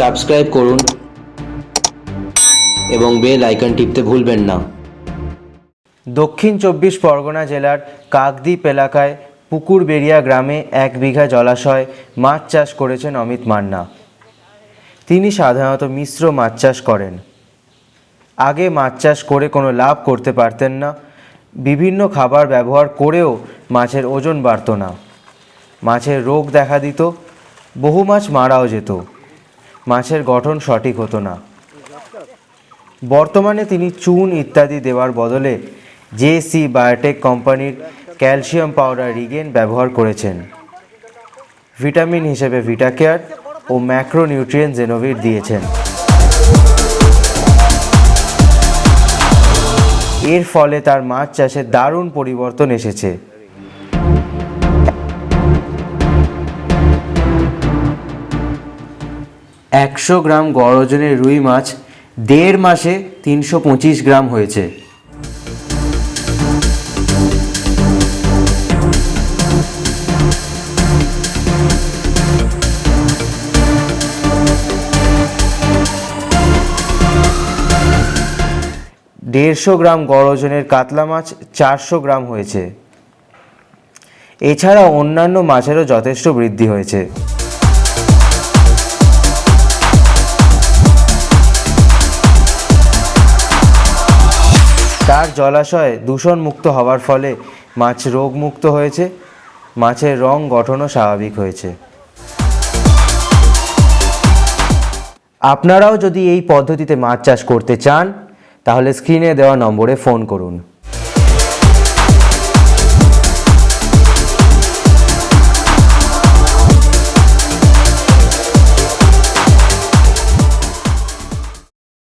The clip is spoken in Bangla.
সাবস্ক্রাইব করুন এবং বেল আইকন টিপতে ভুলবেন না। দক্ষিণ ২৪ পরগনা জেলার কাকদ্বীপ এলাকায় পুকুরবেড়িয়া গ্রামে ১ বিঘা জলাশয় মাছ চাষ করেছেন অমিত মান্না। তিনি সাধারণত মিশ্র মাছ চাষ করেন। আগে মাছ চাষ করে কোনো লাভ করতে পারতেন না। বিভিন্ন খাবার ব্যবহার করেও মাছের ওজন বাড়ত না। মাছের রোগ দেখা দিত, বহু মাছ মারাও যেত, মাছের গঠন সঠিক হতো না। বর্তমানে তিনি চুন ইত্যাদি দেওয়ার বদলে জেসি বায়োটেক কোম্পানির ক্যালসিয়াম পাউডার রিগেন ব্যবহার করেছেন। ভিটামিন হিসেবে ভিটাকেয়ার ও ম্যাক্রোনিউট্রিয়েন্ট জেনোভিট দিয়েছেন। এর ফলে তার মাছ চাষে দারুণ পরিবর্তন এসেছে। ১০০ গ্রাম গড় ওজনের রুই মাছ ১.৫ মাসে ৩২৫ গ্রাম হয়েছে। দেড়শো গ্রাম গড় ওজনের কাতলা মাছ ৪০০ গ্রাম হয়েছে। এছাড়া অন্যান্য মাছেরও যথেষ্ট বৃদ্ধি হয়েছে। তার জলাশয়ে দূষণমুক্ত হওয়ার ফলে মাছ রোগমুক্ত হয়েছে, মাছের রং গঠনও স্বাভাবিক হয়েছে। আপনারাও যদি এই পদ্ধতিতে মাছ চাষ করতে চান তাহলে স্ক্রিনে দেওয়া নম্বরে ফোন করুন।